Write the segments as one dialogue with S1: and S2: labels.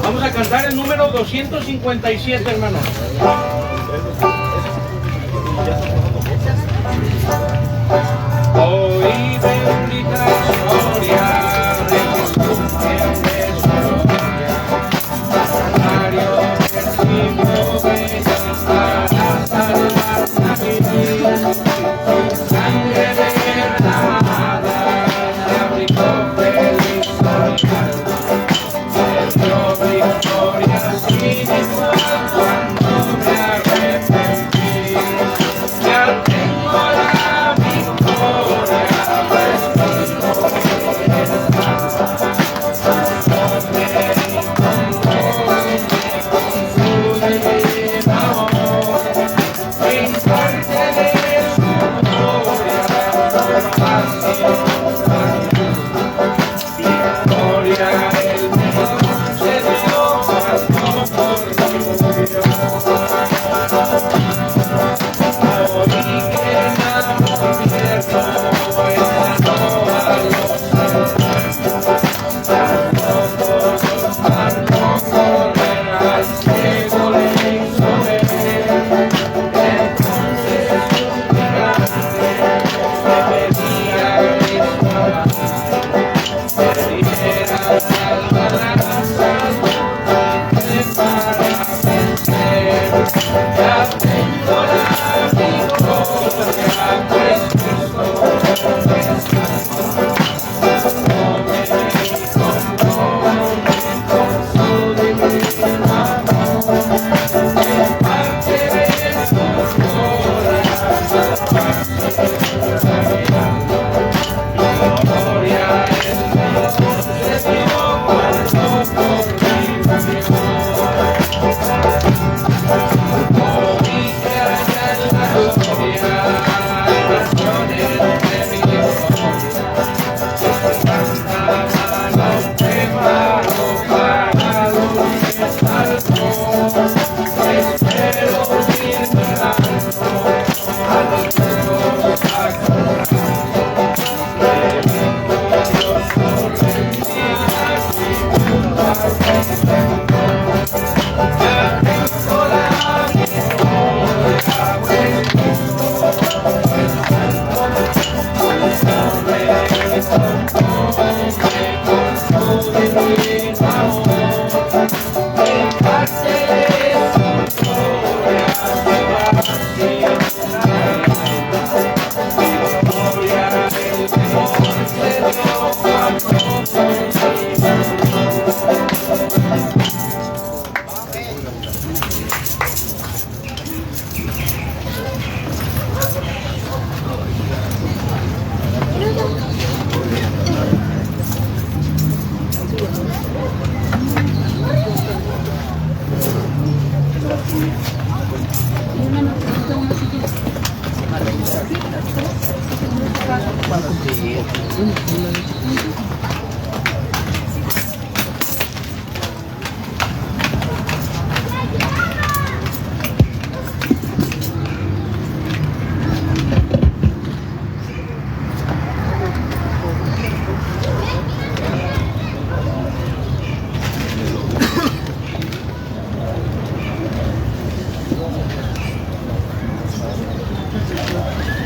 S1: Vamos a cantar el número 257, hermanos. Hoy bendita gloria de Jesús en gloria. Mario del siglo ven para salvar a mi vida. Sangre derramada se aplicó feliz gloria. Dio victoria sin igual cuando me arrepentí. Ya tengo la victoria, pues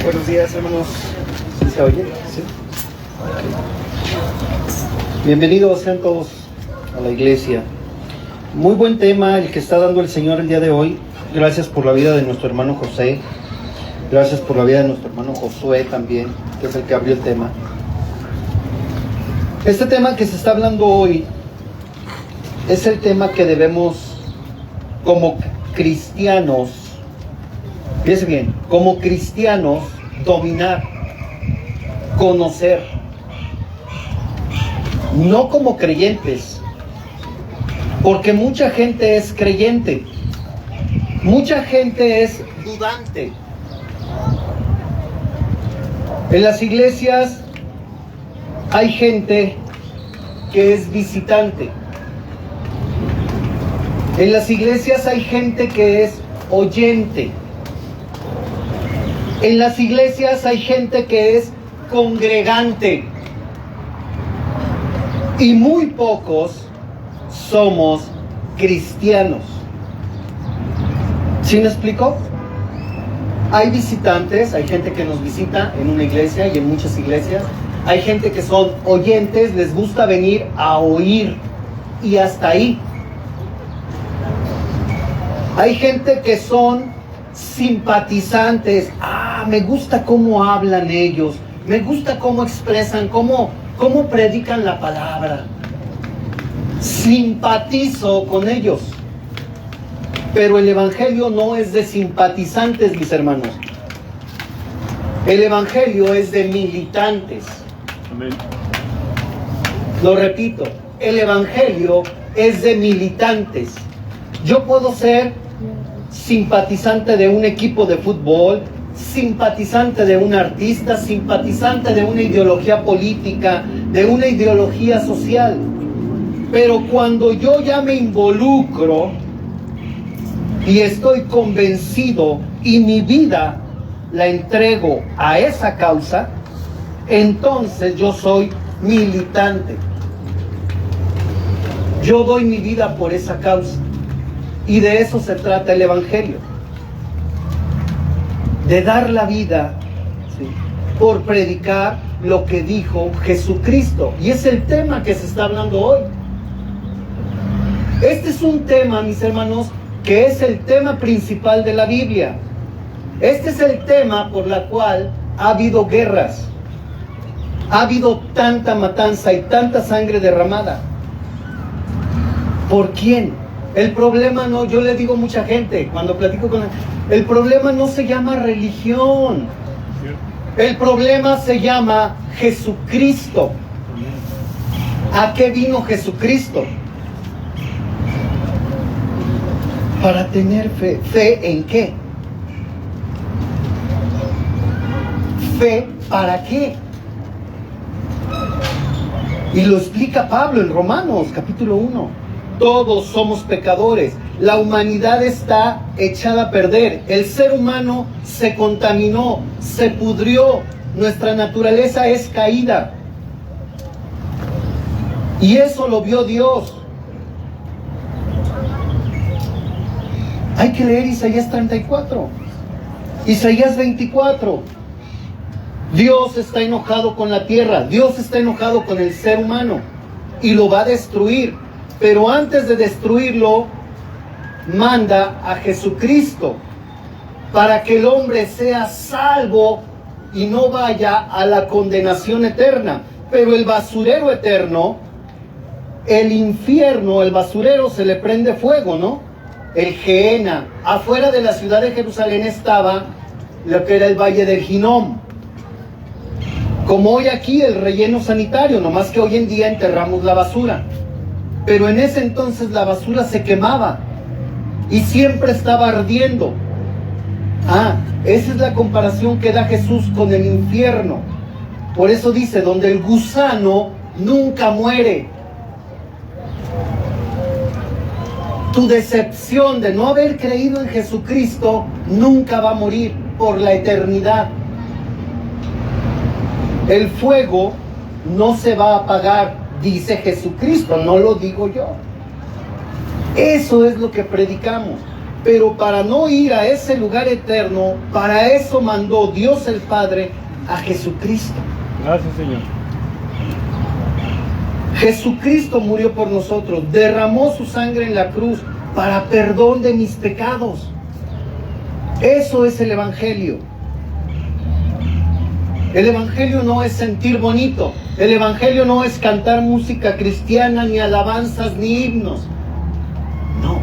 S2: Buenos días, hermanos. ¿Se oye? ¿Sí? Bienvenidos sean todos a la iglesia. Muy buen tema el que está dando el Señor el día de hoy. Gracias por la vida de nuestro hermano José. Gracias por la vida de nuestro hermano Josué también, que es el que abrió el tema. Este tema que se está hablando hoy es el tema que debemos, como cristianos, fíjense bien, como cristianos, dominar, conocer. No como creyentes, porque mucha gente es creyente, mucha gente es dudante. En las iglesias hay gente que es visitante. En las iglesias hay gente que es oyente. En las iglesias hay gente que es congregante. Y muy pocos somos cristianos. ¿Sí me explico? Hay visitantes, hay gente que nos visita en una iglesia y en muchas iglesias. Hay gente que son oyentes, les gusta venir a oír y hasta ahí. Hay gente que son simpatizantes. Me gusta cómo hablan ellos, me gusta cómo expresan, cómo predican la palabra. Simpatizo con ellos. Pero el evangelio no es de simpatizantes, mis hermanos. El evangelio es de militantes. Amén. Lo repito, el evangelio es de militantes. Yo puedo ser simpatizante de un equipo de fútbol, simpatizante de un artista, simpatizante de una ideología política, de una ideología social. Pero cuando yo ya me involucro y estoy convencido y mi vida la entrego a esa causa, entonces yo soy militante. Yo doy mi vida por esa causa. Y de eso se trata el evangelio. De dar la vida, ¿sí?, por predicar lo que dijo Jesucristo. Y es el tema que se está hablando hoy. Este es un tema, mis hermanos, que es el tema principal de la Biblia. Este es el tema por la cual ha habido guerras. Ha habido tanta matanza y tanta sangre derramada. ¿Por quién? El problema no, yo le digo a mucha gente, cuando platico con el problema no se llama religión. El problema se llama Jesucristo. ¿A qué vino Jesucristo? Para tener fe. ¿Fe en qué? ¿Fe para qué? Y lo explica Pablo en Romanos, capítulo 1. Todos somos pecadores. La humanidad está echada a perder. El ser humano se contaminó, se pudrió. Nuestra naturaleza es caída. Y eso lo vio Dios. Hay que leer Isaías 34, Isaías 24. Dios está enojado con la tierra, Dios está enojado con el ser humano y lo va a destruir. Pero antes de destruirlo, manda a Jesucristo para que el hombre sea salvo y no vaya a la condenación eterna. Pero el basurero eterno, el infierno, el basurero se le prende fuego, ¿no? El Gehenna. Afuera de la ciudad de Jerusalén estaba lo que era el Valle del Hinnom. Como hoy aquí el relleno sanitario, nomás que hoy en día enterramos la basura. Pero en ese entonces la basura se quemaba y siempre estaba ardiendo. Esa es la comparación que da Jesús con el infierno. Por eso dice, donde el gusano nunca muere. Tu decepción de no haber creído en Jesucristo nunca va a morir por la eternidad. El fuego no se va a apagar, dice Jesucristo, no lo digo yo. Eso es lo que predicamos. Pero para no ir a ese lugar eterno, para eso mandó Dios el Padre a Jesucristo.
S3: Gracias, Señor.
S2: Jesucristo murió por nosotros, derramó su sangre en la cruz para perdón de mis pecados. Eso es el Evangelio. El Evangelio no es sentir bonito. El Evangelio no es cantar música cristiana, ni alabanzas, ni himnos. No.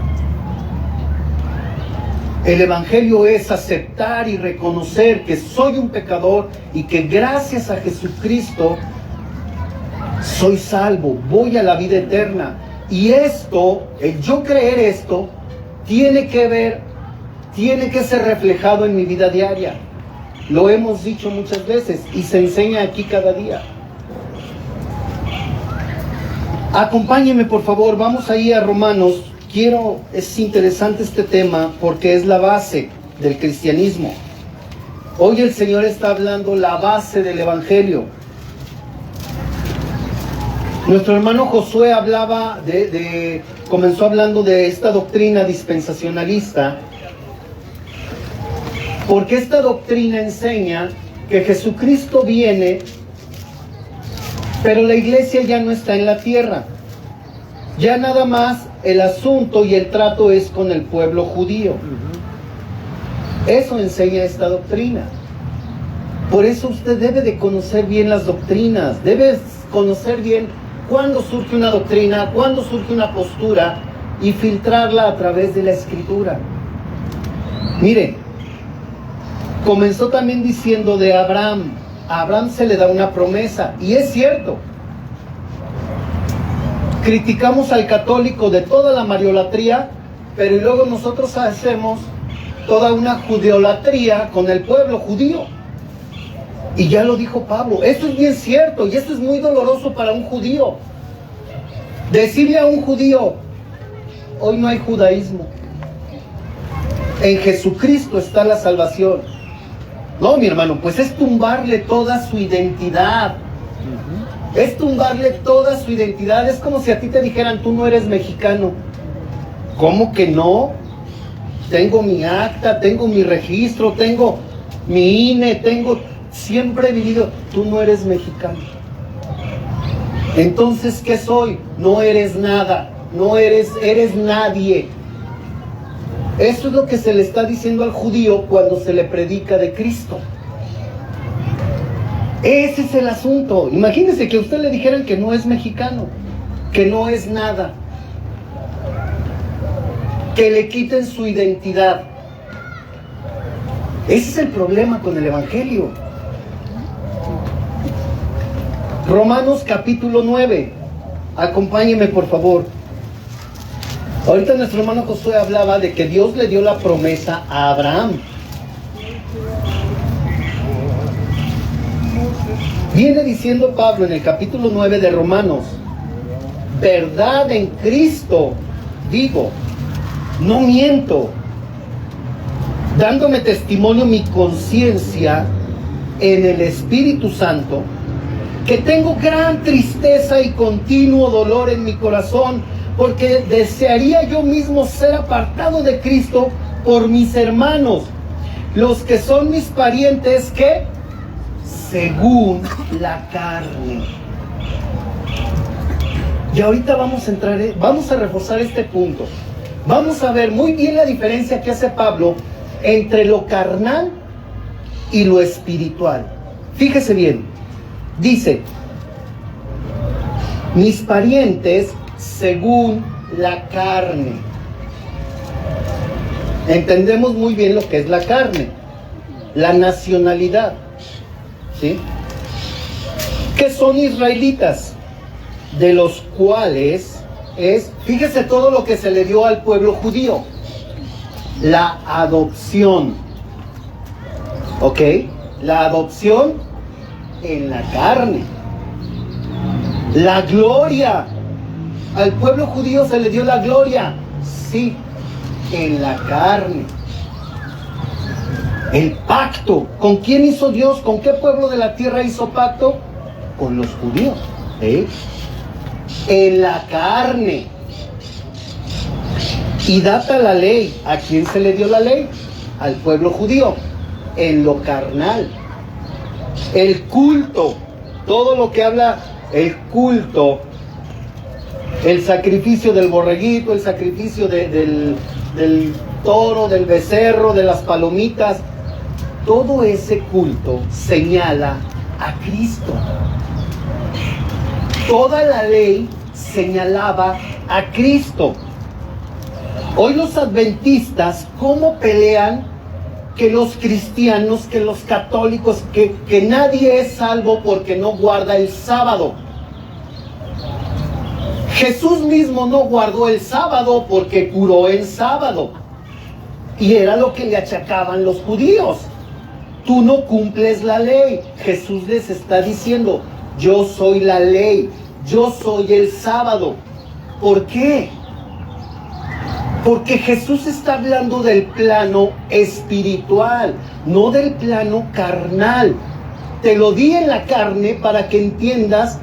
S2: El Evangelio es aceptar y reconocer que soy un pecador y que gracias a Jesucristo soy salvo, voy a la vida eterna. Y esto, el yo creer esto, tiene que ser reflejado en mi vida diaria. Lo hemos dicho muchas veces y se enseña aquí cada día. Acompáñenme, por favor, vamos ahí a Romanos. Es interesante este tema porque es la base del cristianismo. Hoy el Señor está hablando la base del Evangelio. Nuestro hermano Josué hablaba comenzó hablando de esta doctrina dispensacionalista, porque esta doctrina enseña que Jesucristo viene, pero la iglesia ya no está en la tierra. Ya nada más el asunto y el trato es con el pueblo judío. Eso enseña esta doctrina. Por eso usted debe de conocer bien las doctrinas, debe conocer bien cuándo surge una doctrina, cuándo surge una postura y filtrarla a través de la Escritura. Mire, comenzó también diciendo de Abraham. A Abraham se le da una promesa, y es cierto. Criticamos al católico de toda la mariolatría, pero luego nosotros hacemos toda una judeolatría con el pueblo judío. Y ya lo dijo Pablo, esto es bien cierto, y esto es muy doloroso para un judío. Decirle a un judío, hoy no hay judaísmo, en Jesucristo está la salvación. No, mi hermano, pues es tumbarle toda su identidad. Es tumbarle toda su identidad. Es como si a ti te dijeran, tú no eres mexicano. ¿Cómo que no? Tengo mi acta, tengo mi registro, tengo mi INE, siempre he vivido. Tú no eres mexicano. Entonces, ¿qué soy? No eres nada, eres nadie. Eso es lo que se le está diciendo al judío cuando se le predica de Cristo. Ese es el asunto. Imagínense que a usted le dijeran que no es mexicano, que no es nada, que le quiten su identidad. Ese es el problema con el Evangelio. Romanos capítulo 9. Acompáñeme, por favor. Ahorita nuestro hermano Josué hablaba de que Dios le dio la promesa a Abraham. Viene diciendo Pablo en el capítulo 9 de Romanos, verdad en Cristo digo, no miento, dándome testimonio mi conciencia en el Espíritu Santo, que tengo gran tristeza y continuo dolor en mi corazón, porque desearía yo mismo ser apartado de Cristo por mis hermanos, los que son mis parientes, que según la carne. Y ahorita vamos a reforzar este punto. Vamos a ver muy bien la diferencia que hace Pablo entre lo carnal y lo espiritual. Fíjese bien, dice, mis parientes según la carne. Entendemos muy bien lo que es la carne, la nacionalidad, ¿sí? Que son israelitas, de los cuales fíjese todo lo que se le dio al pueblo judío: la adopción, ¿ok? La adopción en la carne, la gloria. Al pueblo judío se le dio la gloria, sí, en la carne. El pacto, ¿con quién hizo Dios? ¿Con qué pueblo de la tierra hizo pacto? Con los judíos, en la carne. Y data la ley. ¿A quién se le dio la ley? Al pueblo judío, en lo carnal. El culto, todo lo que habla el culto, el sacrificio del borreguito, el sacrificio del toro, del becerro, de las palomitas, todo ese culto señala a Cristo. Toda la ley señalaba a Cristo. Hoy los adventistas, ¿cómo pelean que los cristianos, que los católicos, que nadie es salvo porque no guarda el sábado? Jesús mismo no guardó el sábado porque curó en sábado. Y era lo que le achacaban los judíos. Tú no cumples la ley. Jesús les está diciendo, yo soy la ley, yo soy el sábado. ¿Por qué? Porque Jesús está hablando del plano espiritual, no del plano carnal. Te lo di en la carne para que entiendas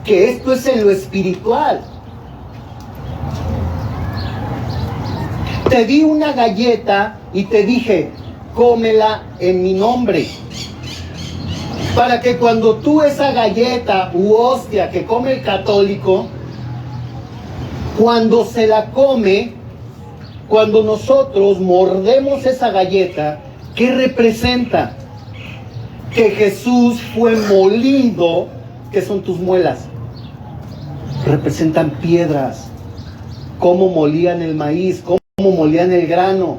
S2: que esto es en lo espiritual. Te di una galleta y te dije, cómela en mi nombre. Para que cuando tú esa galleta u hostia que come el católico, cuando se la come, cuando nosotros mordemos esa galleta, ¿qué representa? Que Jesús fue molido. ¿Qué son tus muelas? Representan piedras. ¿Cómo molían el maíz? ¿Cómo molían el grano?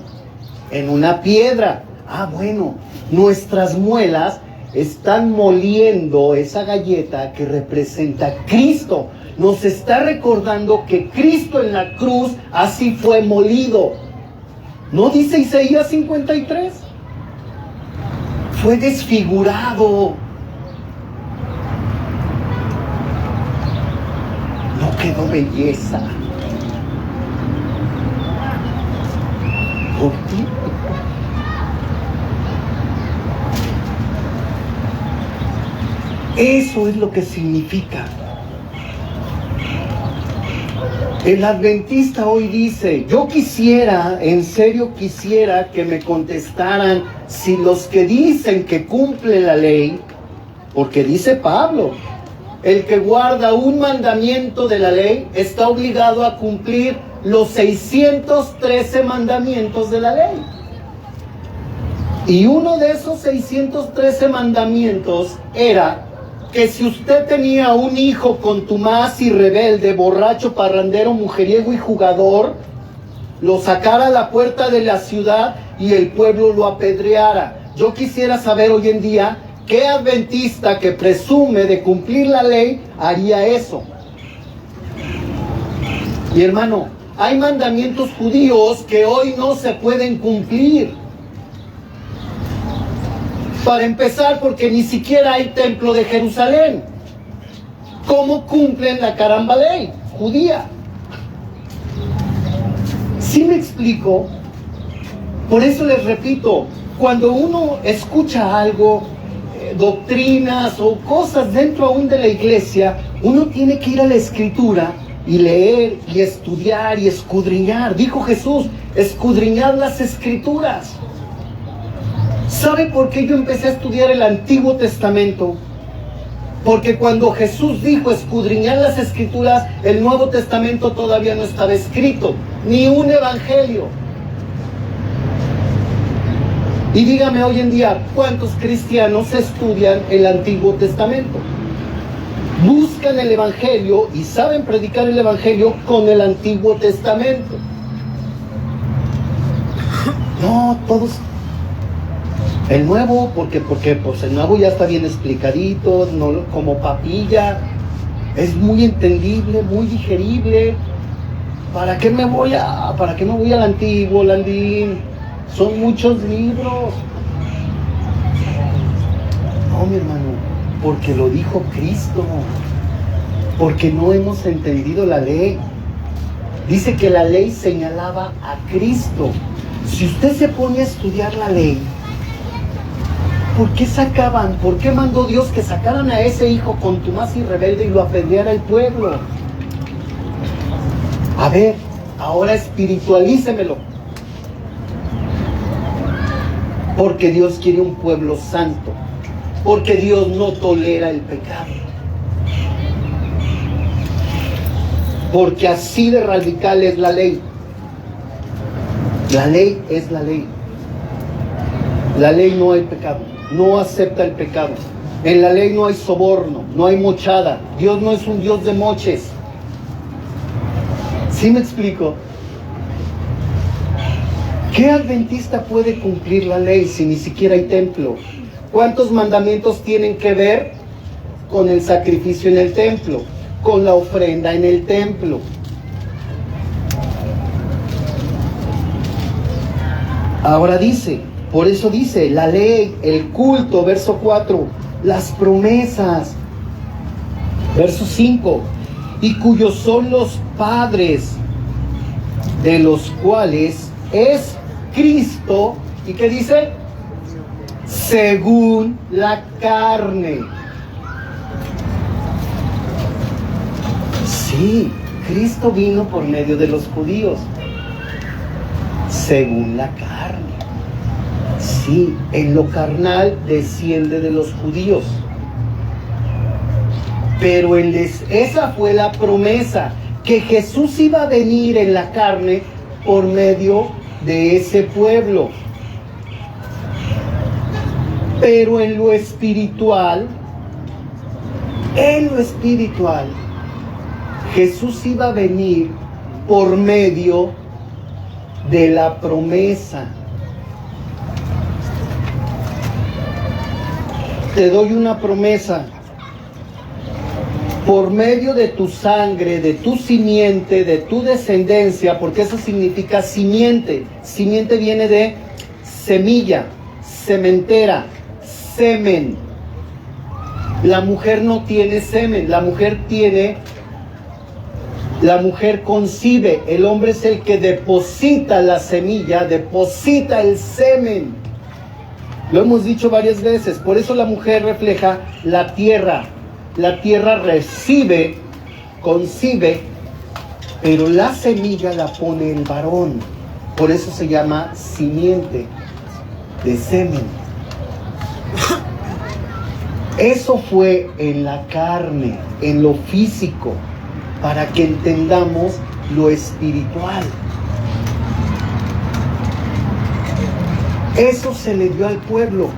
S2: En una piedra. Ah, bueno, nuestras muelas están moliendo esa galleta que representa a Cristo. Nos está recordando que Cristo en la cruz así fue molido. ¿No dice Isaías 53? Fue desfigurado. No quedó belleza. ¿Por qué? Eso es lo que significa. El adventista hoy dice, yo quisiera, en serio quisiera que me contestaran si los que dicen que cumple la ley, porque dice Pablo, el que guarda un mandamiento de la ley está obligado a cumplir los 613 mandamientos de la ley. Y uno de esos 613 mandamientos era que si usted tenía un hijo contumaz y rebelde, borracho, parrandero, mujeriego y jugador, lo sacara a la puerta de la ciudad y el pueblo lo apedreara. Yo quisiera saber hoy en día qué adventista que presume de cumplir la ley haría eso. Mi hermano, hay mandamientos judíos que hoy no se pueden cumplir. Para empezar, porque ni siquiera hay templo de Jerusalén. ¿Cómo cumplen la caramba ley judía? ¿Sí me explico? Por eso les repito, cuando uno escucha algo, doctrinas o cosas dentro aún de la iglesia, uno tiene que ir a la Escritura y leer y estudiar y escudriñar. Dijo Jesús, escudriñad las Escrituras. ¿Sabe por qué yo empecé a estudiar el Antiguo Testamento? Porque cuando Jesús dijo escudriñar las Escrituras, el Nuevo Testamento todavía no estaba escrito, ni un evangelio. Y dígame hoy en día, ¿cuántos cristianos estudian el Antiguo Testamento? Buscan el evangelio y saben predicar el evangelio con el Antiguo Testamento. No, todos... El nuevo, porque pues el nuevo ya está bien explicadito, no como papilla, es muy entendible, muy digerible. ¿Para qué me voy al antiguo, Landín? Son muchos libros. No, mi hermano, porque lo dijo Cristo, porque no hemos entendido la ley. Dice que la ley señalaba a Cristo. Si usted se pone a estudiar la ley, ¿por qué mandó Dios que sacaran a ese hijo contumaz y rebelde y lo apedreara el pueblo? A ver, ahora espiritualícemelo. Porque Dios quiere un pueblo santo. Porque Dios no tolera el pecado. Porque así de radical es la ley. La ley es la ley. La ley no hay pecado. No acepta el pecado. En la ley no hay soborno, no hay mochada. Dios no es un Dios de moches. ¿Sí me explico? ¿Qué adventista puede cumplir la ley si ni siquiera hay templo? ¿Cuántos mandamientos tienen que ver con el sacrificio en el templo? Con la ofrenda en el templo. Ahora dice, por eso dice, la ley, el culto, verso 4, las promesas, verso 5, y cuyos son los padres, de los cuales es Cristo, ¿y qué dice? según la carne. Sí, Cristo vino por medio de los judíos, según la carne. Sí, en lo carnal desciende de los judíos. Pero esa fue la promesa, que Jesús iba a venir en la carne por medio de ese pueblo. Pero en lo espiritual, Jesús iba a venir por medio de la promesa. Te doy una promesa. Por medio de tu sangre, de tu simiente, de tu descendencia, porque eso significa simiente. Simiente viene de semilla, sementera, semen. La mujer no tiene semen, la mujer concibe, el hombre es el que deposita la semilla, deposita el semen. Lo hemos dicho varias veces, por eso la mujer refleja la tierra. La tierra recibe, concibe, pero la semilla la pone el varón. Por eso se llama simiente de semen. Eso fue en la carne, en lo físico, para que entendamos lo espiritual. Eso se le dio al pueblo.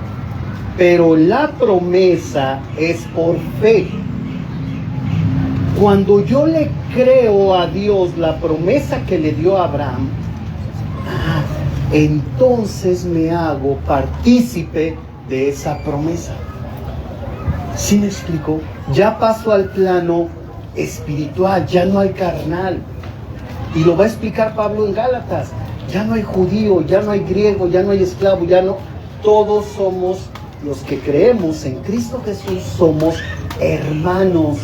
S2: Pero la promesa es por fe. Cuando yo le creo a Dios la promesa que le dio a Abraham, entonces me hago partícipe de esa promesa. ¿Sí me explico? Ya paso al plano espiritual, ya no al carnal. Y lo va a explicar Pablo en Gálatas. Ya no hay judío, ya no hay griego, ya no hay esclavo, ya no. Todos somos, los que creemos en Cristo Jesús, somos hermanos.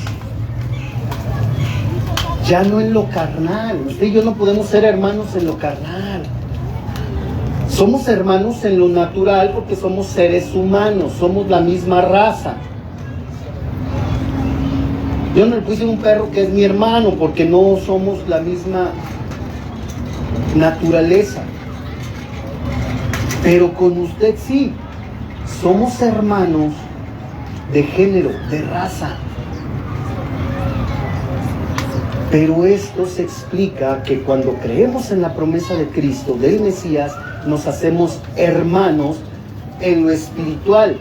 S2: Ya no en lo carnal. Usted y yo no podemos ser hermanos en lo carnal. Somos hermanos en lo natural porque somos seres humanos, somos la misma raza. Yo no le puse un perro que es mi hermano porque no somos la misma naturaleza. Pero con usted sí. Somos hermanos de género, de raza. Pero esto se explica que cuando creemos en la promesa de Cristo, del Mesías, nos hacemos hermanos en lo espiritual.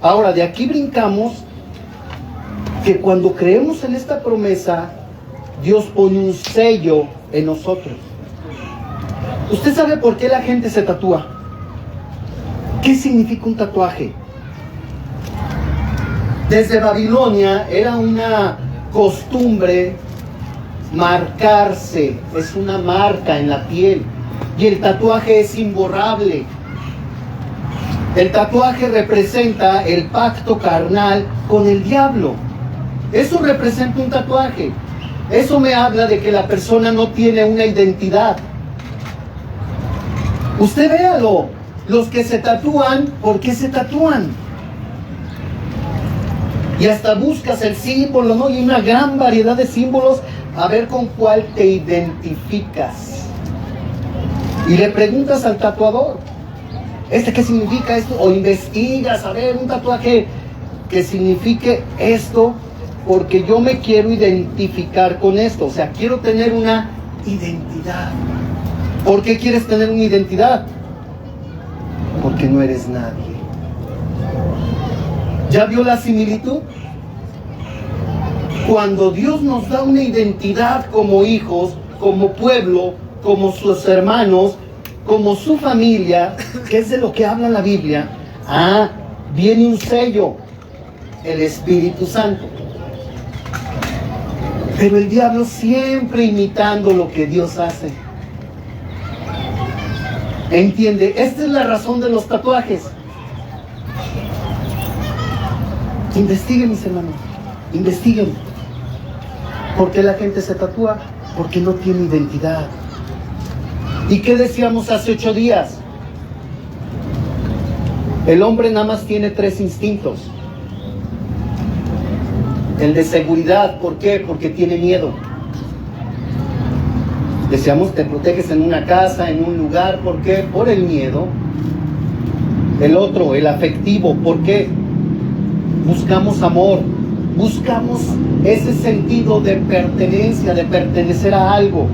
S2: Ahora, de aquí brincamos que cuando creemos en esta promesa, Dios pone un sello en nosotros. ¿Usted sabe por qué la gente se tatúa? ¿Qué significa un tatuaje? Desde Babilonia era una costumbre marcarse, es una marca en la piel, y el tatuaje es imborrable. El tatuaje representa el pacto carnal con el diablo. Eso representa un tatuaje. Eso me habla de que la persona no tiene una identidad. Usted véalo. Los que se tatúan, ¿por qué se tatúan? Y hasta buscas el símbolo, ¿no? Y hay una gran variedad de símbolos, a ver con cuál te identificas. Y le preguntas al tatuador, ¿qué significa esto? O investigas, a ver, un tatuaje que signifique esto, porque yo me quiero identificar con esto. O sea, quiero tener una identidad. ¿Por qué quieres tener una identidad? Porque no eres nadie. ¿Ya vio la similitud? Cuando Dios nos da una identidad como hijos, como pueblo, como sus hermanos, como su familia, que es de lo que habla la Biblia, viene un sello, el Espíritu Santo. Pero el diablo siempre imitando lo que Dios hace. ¿Entiende? Esta es la razón de los tatuajes. Investiguen, mis hermanos, investiguen. ¿Por qué la gente se tatúa? Porque no tiene identidad. ¿Y qué decíamos hace 8 días? El hombre nada más tiene 3 instintos. El de seguridad, ¿por qué? Porque tiene miedo. Decíamos, te proteges en una casa, en un lugar, ¿por qué? Por el miedo. El otro, el afectivo, ¿por qué? Buscamos amor, buscamos ese sentido de pertenencia, de pertenecer a algo,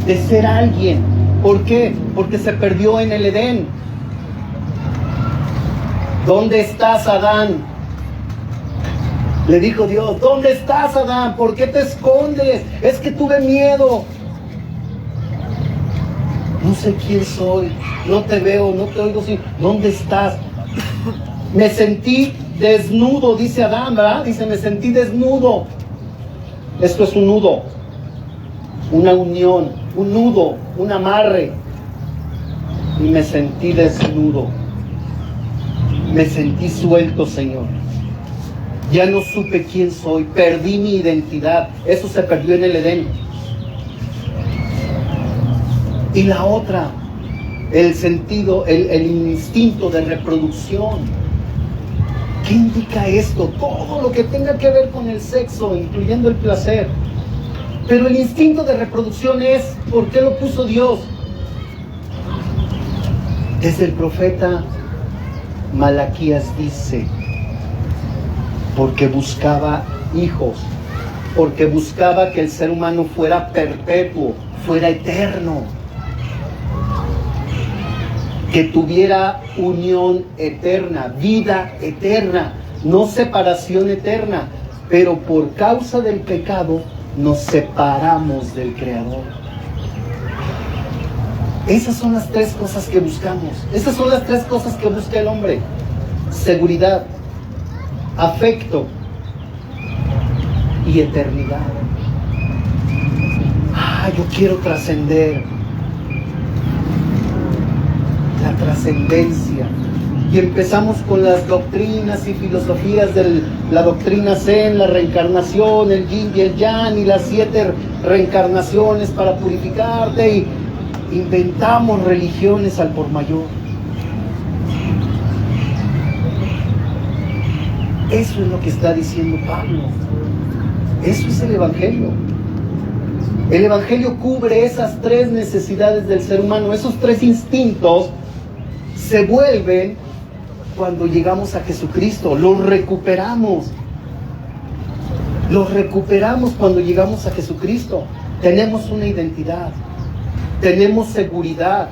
S2: de ser alguien. ¿Por qué? Porque se perdió en el Edén. ¿Dónde estás, Adán? Le dijo Dios, ¿dónde estás, Adán? ¿Por qué te escondes? Es que tuve miedo. No sé quién soy, no te veo, no te oigo. ¿Dónde estás? Me sentí desnudo, dice Adán, ¿verdad? Dice, me sentí desnudo. Esto es un nudo, una unión, un nudo, un amarre. Y me sentí desnudo. Me sentí suelto, Señor. Ya no supe quién soy, perdí mi identidad. Eso se perdió en el Edén. Y la otra, el sentido, el instinto de reproducción. ¿Qué indica esto? Todo lo que tenga que ver con el sexo, incluyendo el placer. Pero el instinto de reproducción es, ¿por qué lo puso Dios? Desde el profeta Malaquías dice, porque buscaba hijos, porque buscaba que el ser humano fuera perpetuo, fuera eterno, que tuviera unión eterna, vida eterna, no separación eterna, pero por causa del pecado nos separamos del Creador. Esas son las 3 cosas que buscamos, esas son las 3 cosas que busca el hombre: seguridad, afecto y eternidad. Yo quiero trascender. La trascendencia. Y empezamos con las doctrinas y filosofías de la doctrina Zen, la reencarnación, el yin y el yang, y las 7 reencarnaciones para purificarte, y inventamos religiones al por mayor. Eso es lo que está diciendo Pablo. Eso es el Evangelio. El Evangelio cubre esas 3 necesidades del ser humano. Esos 3 instintos se vuelven cuando llegamos a Jesucristo. Los recuperamos cuando llegamos a Jesucristo. Tenemos una identidad, tenemos seguridad.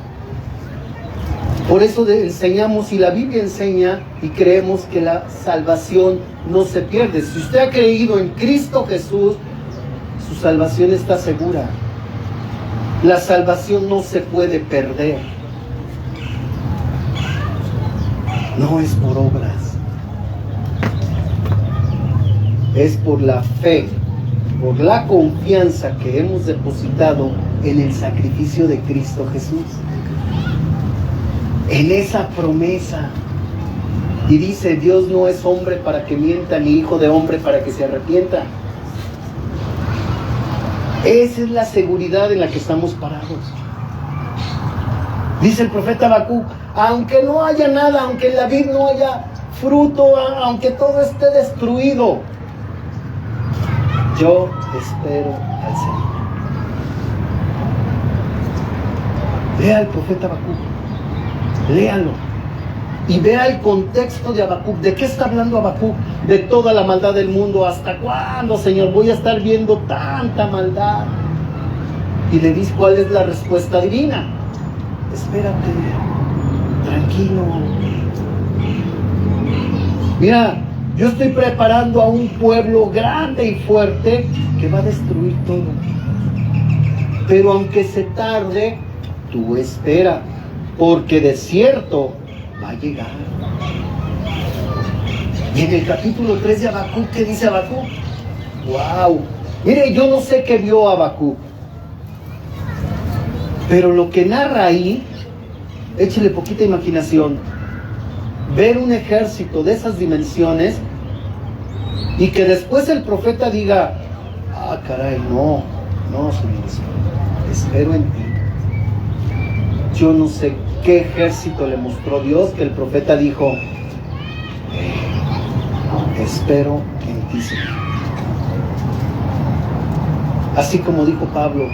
S2: Por eso enseñamos, y la Biblia enseña, y creemos que la salvación no se pierde. Si usted ha creído en Cristo Jesús, su salvación está segura. La salvación no se puede perder. No es por obras, es por la fe, por la confianza que hemos depositado en el sacrificio de Cristo Jesús, en esa promesa. Y dice, Dios no es hombre para que mienta, ni hijo de hombre para que se arrepienta. Esa es la seguridad en la que estamos parados. Dice el profeta Habacuc, aunque no haya nada, aunque en la vid no haya fruto, aunque todo esté destruido, yo espero al Señor. Lea el profeta Habacuc, léalo y vea el contexto de Habacuc. ¿De qué está hablando Habacuc? De toda la maldad del mundo. ¿Hasta cuándo, Señor, voy a estar viendo tanta maldad? Y le dice, ¿cuál es la respuesta divina? Espérate, tranquilo. Mira, yo estoy preparando a un pueblo grande y fuerte que va a destruir todo. Pero aunque se tarde, tú espera, porque de cierto va a llegar. Y en el capítulo 3 de Habacuc, ¿qué dice Habacuc? ¡Wow! Mire, yo no sé qué vio Habacuc, pero lo que narra ahí, échele poquita imaginación. Ver un ejército de esas dimensiones y que después el profeta diga, caray, no, Señor, espero en ti. Yo no sé qué ejército le mostró Dios, que el profeta dijo, espero en ti, Señor. Así como dijo Pablo,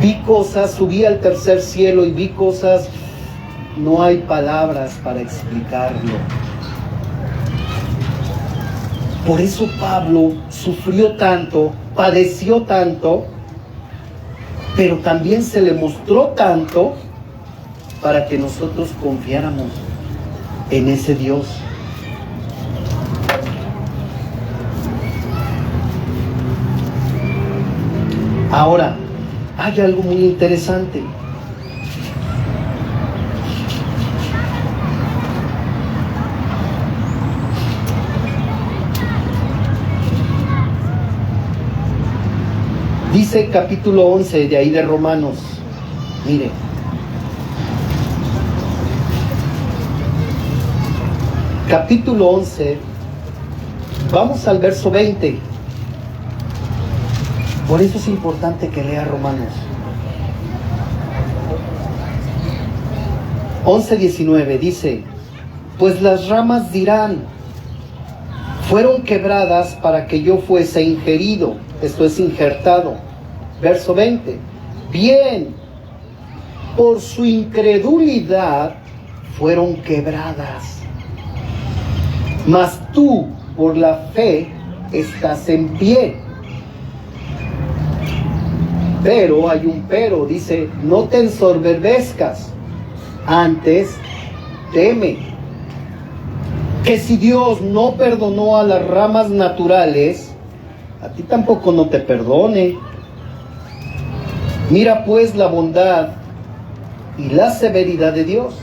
S2: vi cosas, subí al tercer cielo y vi cosas, no hay palabras para explicarlo. Por eso Pablo sufrió tanto, padeció tanto, pero también se le mostró tanto para que nosotros confiáramos en ese Dios. Ahora, hay algo muy interesante. Dice capítulo 11 de ahí de Romanos, mire, capítulo 11, vamos al verso 20. Por eso es importante que lea Romanos. 11:19 dice, pues las ramas dirán, fueron quebradas para que yo fuese ingerido, esto es injertado. Verso 20, bien, por su incredulidad fueron quebradas, mas tú por la fe estás en pie. Pero, hay un pero, dice, no te ensoberbezcas, antes teme. Que si Dios no perdonó a las ramas naturales, a ti tampoco no te perdone. Mira pues la bondad y la severidad de Dios.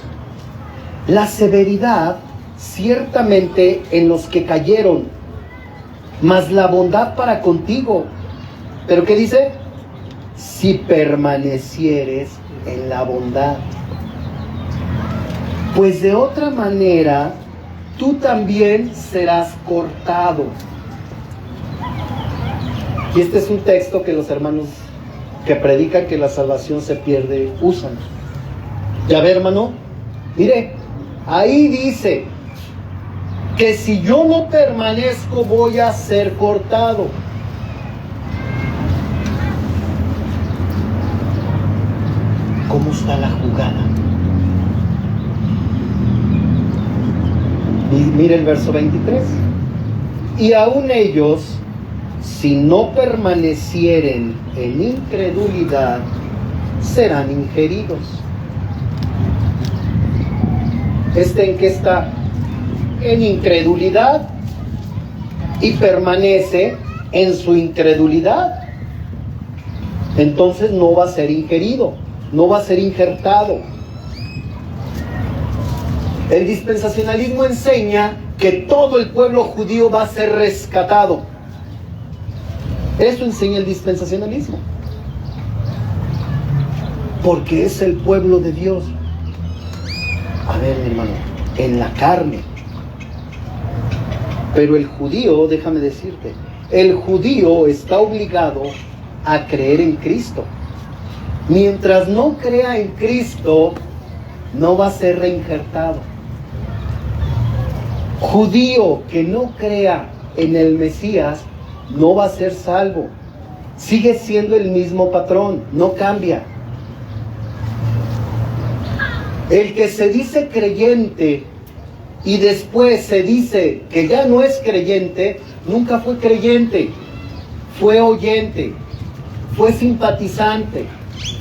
S2: La severidad ciertamente en los que cayeron, mas la bondad para contigo. ¿Pero qué dice? Si permanecieres en la bondad. Pues de otra manera, tú también serás cortado. Y este es un texto que los hermanos que predican que la salvación se pierde usan. Ya ve, hermano, mire, ahí dice que si yo no permanezco voy a ser cortado. ¿Cómo está la jugada? Y mire el verso 23. Y aún ellos, si no permanecieren en incredulidad, serán ingeridos. ¿En qué está? En incredulidad, y permanece en su incredulidad. Entonces no va a ser ingerido, no va a ser injertado. El dispensacionalismo enseña que todo el pueblo judío va a ser rescatado. Eso enseña el dispensacionalismo. Porque es el pueblo de Dios. A ver, mi hermano, en la carne. Pero el judío, déjame decirte, el judío está obligado a creer en Cristo. Mientras no crea en Cristo, no va a ser reinjertado. Judío que no crea en el Mesías, no va a ser salvo. Sigue siendo el mismo patrón, no cambia. El que se dice creyente y después se dice que ya no es creyente, nunca fue creyente, fue oyente, fue simpatizante,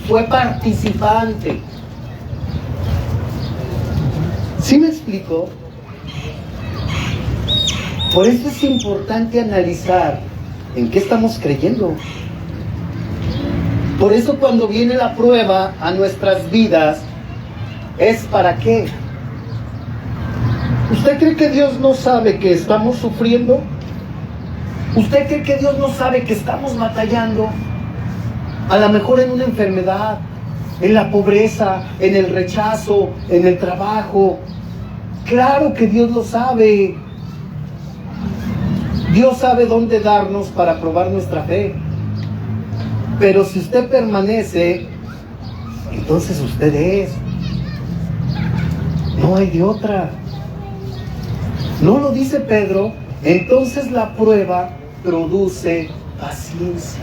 S2: fue participante. ¿Sí me explico? Por eso es importante analizar en qué estamos creyendo. Por eso cuando viene la prueba a nuestras vidas, ¿es para qué? ¿Usted cree que Dios no sabe que estamos sufriendo? ¿Usted cree que Dios no sabe que estamos batallando? A lo mejor en una enfermedad, en la pobreza, en el rechazo, en el trabajo. Claro que Dios lo sabe. Dios sabe dónde darnos para probar nuestra fe. Pero si usted permanece, entonces usted es. No hay de otra. ¿No lo dice Pedro? Entonces la prueba produce paciencia.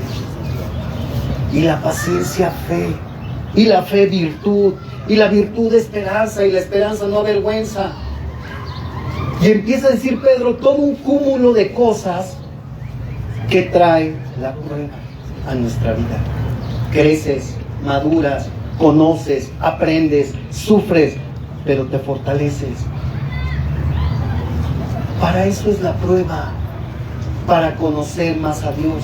S2: Y la paciencia fe. Y la fe virtud. Y la virtud esperanza. Y la esperanza no avergüenza. Y empieza a decir Pedro todo un cúmulo de cosas que trae la prueba a nuestra vida. Creces, maduras, conoces, aprendes, sufres, pero te fortaleces. Para eso es la prueba, para conocer más a Dios.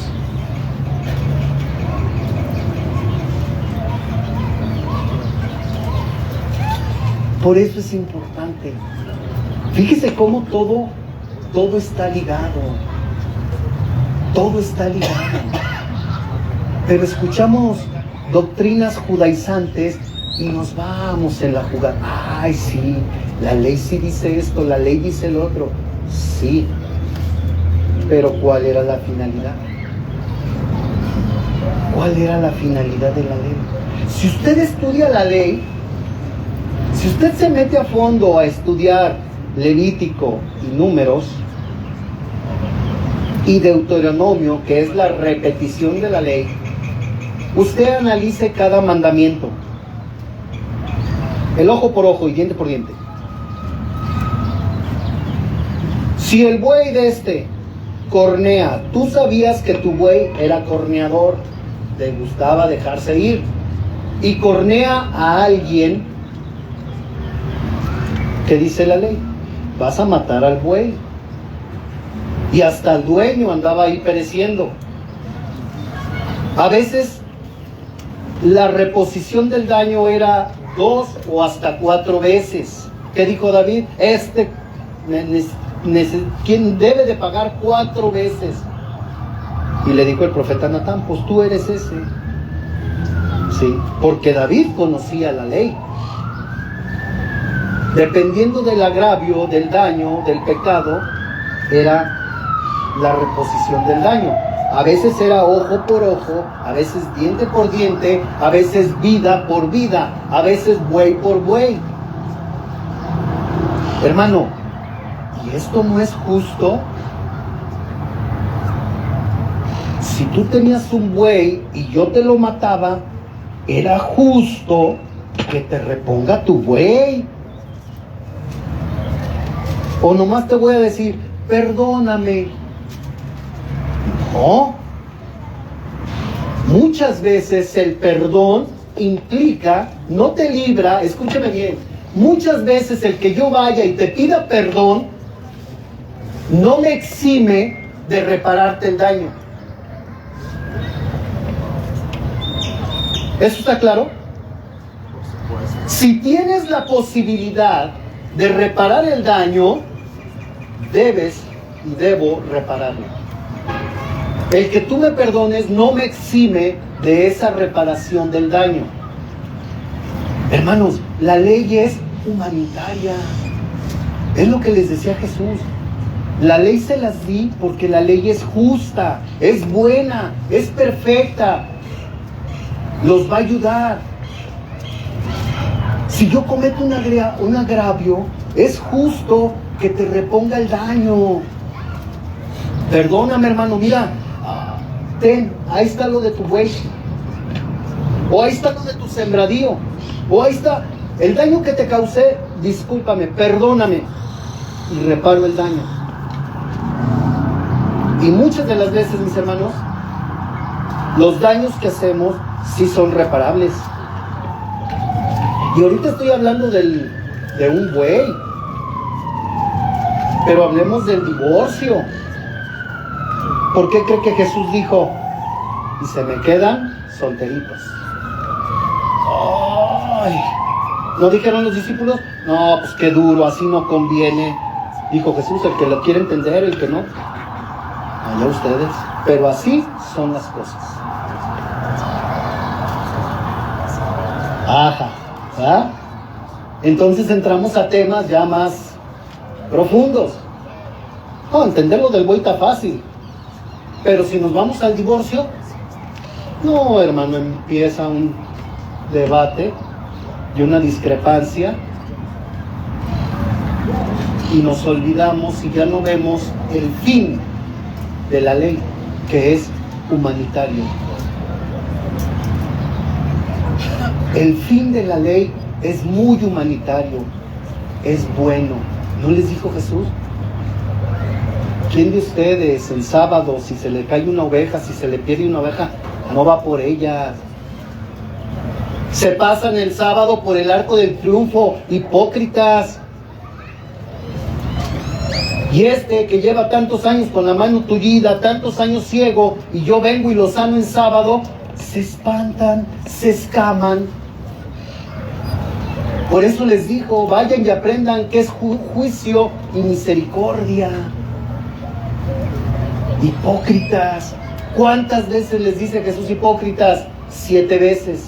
S2: Por eso es importante. Fíjese cómo todo está ligado. Todo está ligado. Pero escuchamos doctrinas judaizantes y nos vamos en la jugada. Ay, sí, la ley sí dice esto, la ley dice el otro. Sí, pero ¿cuál era la finalidad? ¿Cuál era la finalidad de la ley? Si usted estudia la ley, si usted se mete a fondo a estudiar Levítico y Números y Deuteronomio, que es la repetición de la ley, usted analice cada mandamiento, el ojo por ojo y diente por diente. Si el buey de este cornea, tú sabías que tu buey era corneador, te gustaba dejarse ir, y cornea a alguien, ¿qué dice la ley? Vas a matar al buey. Y hasta el dueño andaba ahí pereciendo. A veces la reposición del daño era 2 o hasta 4 veces. ¿Qué dijo David? Quien debe de pagar 4 veces. Y le dijo el profeta Natán, pues tú eres ese. Sí, porque David conocía la ley. Dependiendo del agravio, del daño, del pecado, era la reposición del daño. A veces era ojo por ojo, a veces diente por diente, a veces vida por vida, a veces buey por buey. Hermano, ¿y esto no es justo? Si tú tenías un buey y yo te lo mataba, era justo que te reponga tu buey. O nomás te voy a decir, perdóname. No. Muchas veces el perdón implica, no te libra, escúchame bien, muchas veces el que yo vaya y te pida perdón, no me exime de repararte el daño. ¿Eso está claro? Si tienes la posibilidad de reparar el daño, debes y debo repararlo. El que tú me perdones no me exime de esa reparación del daño. Hermanos, la ley es humanitaria. Es lo que les decía Jesús. La ley se las di porque la ley es justa, es buena, es perfecta. Los va a ayudar. Si yo cometo un agravio, es justo que te reponga el daño. Perdóname, hermano, mira, ten, ahí está lo de tu buey, o ahí está lo de tu sembradío, o ahí está el daño que te causé, discúlpame, perdóname, y reparo el daño. Y muchas de las veces, mis hermanos, los daños que hacemos sí son reparables. Y ahorita estoy hablando de un buey, pero hablemos del divorcio. ¿Por qué cree que Jesús dijo? Y se me quedan solteritos? ¡Ay! ¿No dijeron los discípulos? No, pues qué duro, así no conviene. Dijo Jesús, el que lo quiere entender, el que no, allá ustedes. Pero así son las cosas. Ajá, ¿verdad? Entonces entramos a temas ya más profundos. No, entenderlo del buey está fácil. Pero si nos vamos al divorcio, no, hermano, empieza un debate y una discrepancia y nos olvidamos y ya no vemos el fin de la ley, que es humanitario. El fin de la ley es muy humanitario, es bueno. ¿No les dijo Jesús? ¿Quién de ustedes el sábado, si se le cae una oveja, si se le pierde una oveja, no va por ella? Se pasan el sábado por el arco del triunfo, hipócritas. Y este que lleva tantos años con la mano tullida, tantos años ciego, y yo vengo y lo sano en sábado, se espantan, se escaman. Por eso les dijo, vayan y aprendan qué es juicio y misericordia. Hipócritas. ¿Cuántas veces les dice Jesús hipócritas? 7 veces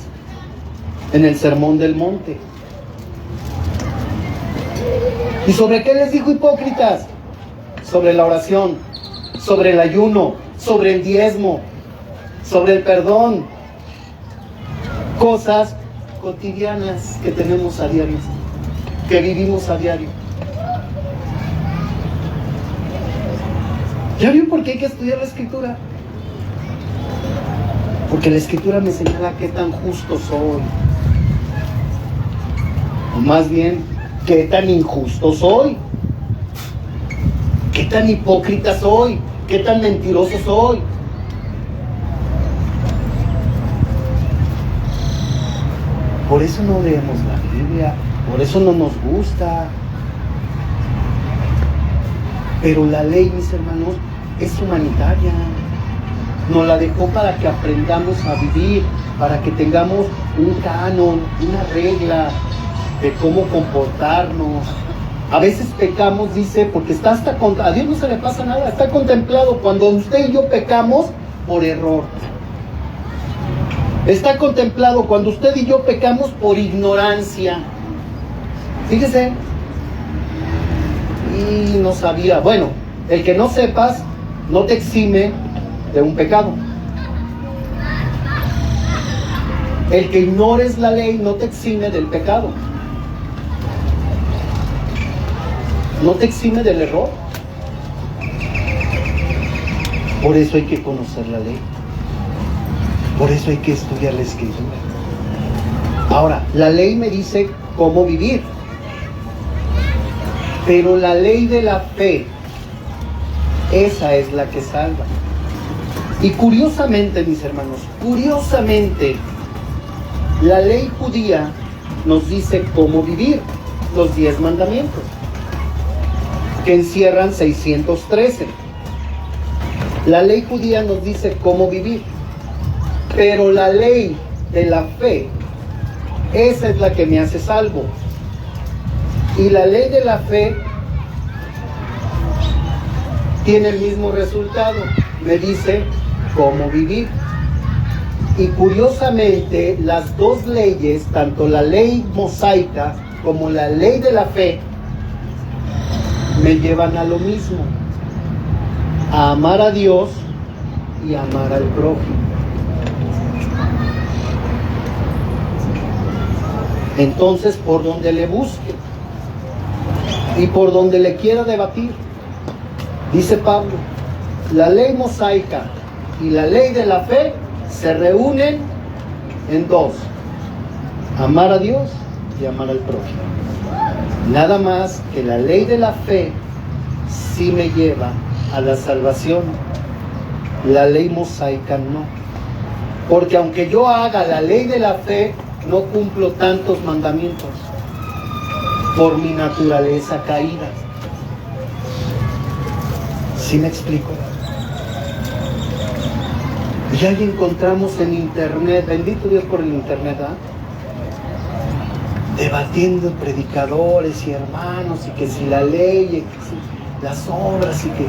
S2: en el Sermón del Monte. ¿Y sobre qué les dijo hipócritas? Sobre la oración, sobre el ayuno, sobre el diezmo, sobre el perdón. Cosas cotidianas que tenemos a diario, que vivimos a diario. ¿Ya vio por qué hay que estudiar la Escritura? Porque la Escritura me señala qué tan justo soy. O más bien, qué tan injusto soy. Qué tan hipócrita soy. Qué tan mentiroso soy. Por eso no leemos la Biblia, por eso no nos gusta. Pero la ley, mis hermanos, es humanitaria. Nos la dejó para que aprendamos a vivir, para que tengamos un canon, una regla de cómo comportarnos. A veces pecamos, dice, porque está hasta a Dios no se le pasa nada, está contemplado cuando usted y yo pecamos por error. Está contemplado cuando usted y yo pecamos por ignorancia. Fíjese. Y no sabía. Bueno, el que no sepas no te exime de un pecado. El que ignores la ley no te exime del pecado. No te exime del error. Por eso hay que conocer la ley. Por eso hay que estudiar la Escritura. Ahora, la ley me dice cómo vivir. Pero la ley de la fe, esa es la que salva. Y curiosamente, mis hermanos, curiosamente, la ley judía nos dice cómo vivir, los 10 mandamientos, que encierran 613. La ley judía nos dice cómo vivir. Pero la ley de la fe, esa es la que me hace salvo. Y la ley de la fe tiene el mismo resultado. Me dice cómo vivir. Y curiosamente, las dos leyes, tanto la ley mosaica como la ley de la fe, me llevan a lo mismo. A amar a Dios y amar al prójimo. Entonces, por donde le busque y por donde le quiera debatir, dice Pablo, la ley mosaica y la ley de la fe se reúnen en dos: amar a Dios y amar al prójimo. Nada más que la ley de la fe sí me lleva a la salvación, la ley mosaica no. Porque aunque yo haga la ley de la fe, no cumplo tantos mandamientos por mi naturaleza caída. ¿Sí me explico? Y ahí encontramos en internet, bendito Dios por el internet, debatiendo predicadores y hermanos, y que si la ley, y que si las obras, y que...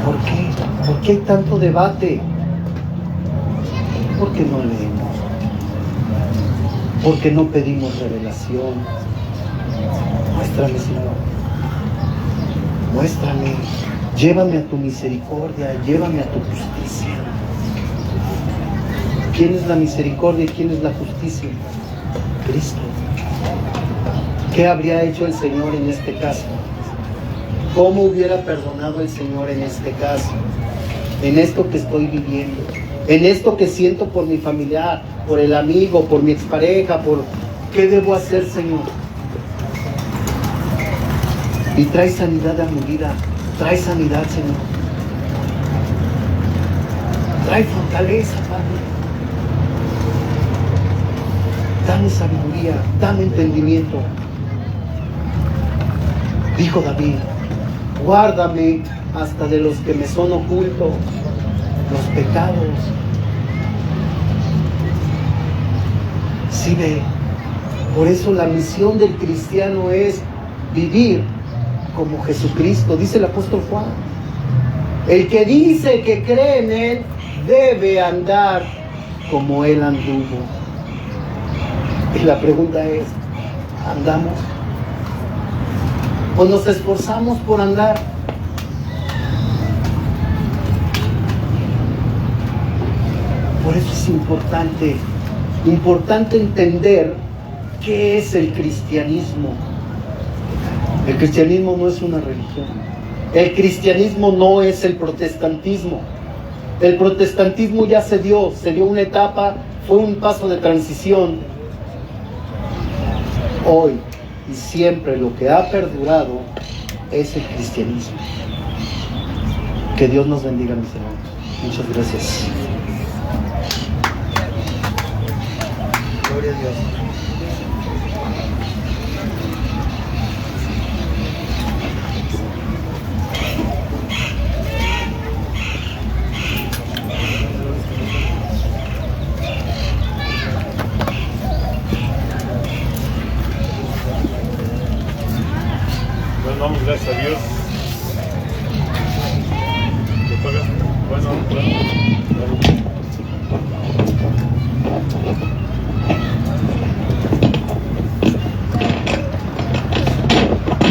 S2: ¿Por qué? ¿Por qué hay tanto debate? Porque no leemos. Porque no pedimos revelación. Muéstrame, Señor. Muéstrame. Llévame a tu misericordia, llévame a tu justicia. ¿Quién es la misericordia y quién es la justicia? Cristo. ¿Qué habría hecho el Señor en este caso? ¿Cómo hubiera perdonado el Señor en este caso? En esto que estoy viviendo, en esto que siento por mi familiar, por el amigo, por mi expareja, por ¿qué debo hacer, Señor? Y trae sanidad a mi vida, trae sanidad, Señor. Trae fortaleza, Padre. Dame sabiduría, dame entendimiento. Dijo David, guárdame hasta de los que me son ocultos, los pecados. Sí, ve, por eso la misión del cristiano es vivir como Jesucristo, dice el apóstol Juan. El que dice que cree en Él debe andar como Él anduvo. Y la pregunta es, ¿andamos? ¿O nos esforzamos por andar? Por eso es importante entender qué es el cristianismo. El cristianismo no es una religión. El cristianismo no es el protestantismo. El protestantismo ya se dio una etapa, fue un paso de transición. Hoy y siempre lo que ha perdurado es el cristianismo. Que Dios nos bendiga, mis hermanos. Muchas gracias. Gloria a Dios.
S3: Damos gracias a Dios. Bueno.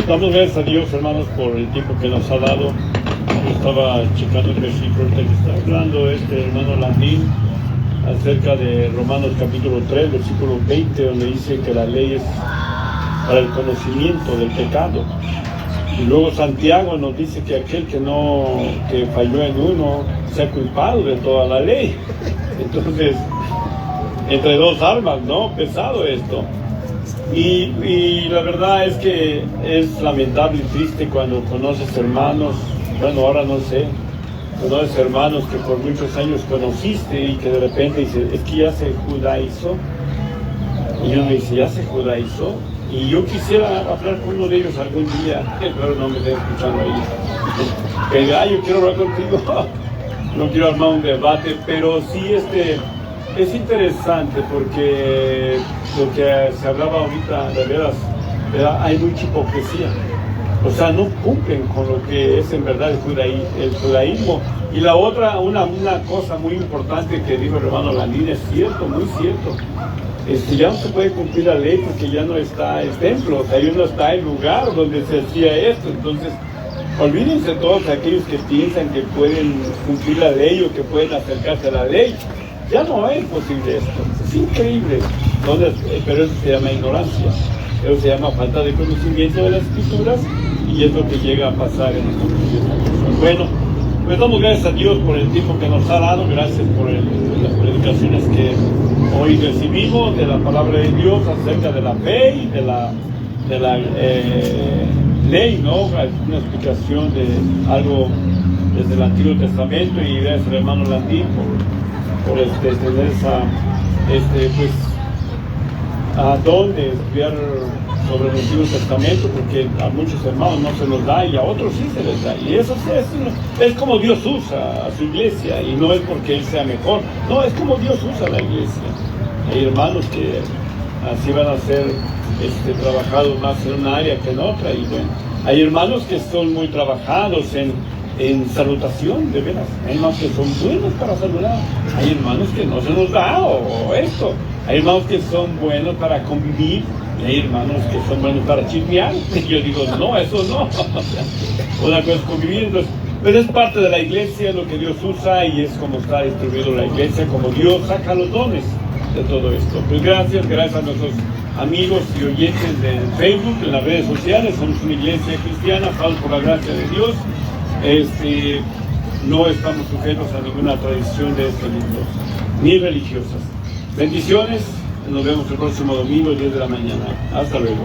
S3: Damos gracias a Dios, hermanos, por el tiempo que nos ha dado. Yo estaba checando el versículo que está hablando hermano Landín acerca de Romanos capítulo 3, versículo 20, donde dice que la ley es para el conocimiento del pecado. Y luego Santiago nos dice que aquel que falló en uno sea culpado de toda la ley. Entonces, entre dos armas, ¿no? Pesado esto. Y la verdad es que es lamentable y triste cuando conoces hermanos, bueno, ahora no sé, conoces hermanos que por muchos años conociste y que de repente dices, es que ya se judaizó. Y uno dice, ¿ya se judaizó? Y yo quisiera hablar con uno de ellos algún día, pero no me estoy escuchando ahí. Que yo quiero hablar contigo, no quiero armar un debate, pero sí es interesante porque lo que se hablaba ahorita, de veras, hay mucha hipocresía. O sea, no cumplen con lo que es en verdad el judaísmo. Y la otra, una cosa muy importante que dijo el hermano Landín, es cierto, muy cierto. Ya no se puede cumplir la ley porque ya no está el templo, o sea, ya no está el lugar donde se hacía esto. Entonces, olvídense todos aquellos que piensan que pueden cumplir la ley o que pueden acercarse a la ley. Ya no es posible esto, es increíble. Entonces, pero eso se llama ignorancia, eso se llama falta de conocimiento de las escrituras y es lo que llega a pasar en estos momentos. Bueno, pues damos gracias a Dios por el tiempo que nos ha dado, gracias por las predicaciones que hoy recibimos de la palabra de Dios acerca de la fe y de la ley, ¿no? Una explicación de algo desde el Antiguo Testamento y gracias al hermano Landín por tener esa, pues, a dónde estudiar sobre el Antiguo Testamento, porque a muchos hermanos no se los da y a otros sí se les da. Y eso es como Dios usa a su iglesia, y no es porque Él sea mejor, no, es como Dios usa a la iglesia. Hay hermanos que así van a ser trabajados más en una área que en otra, y bueno, hay hermanos que son muy trabajados en salutación, de veras. Hay hermanos que son buenos para saludar, hay hermanos que no se nos da, o esto. Hay hermanos que son buenos para convivir, y hay hermanos que son buenos para chismear. Y yo digo, no, eso no. Una cosa es convivir, entonces, pero es parte de la iglesia, lo que Dios usa, y es como está distribuido la iglesia, como Dios saca los dones. de todo esto. Pues gracias a nuestros amigos y oyentes de Facebook, en las redes sociales. Somos una iglesia cristiana, salvo por la gracia de Dios. No estamos sujetos a ninguna tradición de este mundo, ni religiosas. Bendiciones, nos vemos el próximo domingo, 10 de la mañana. Hasta luego.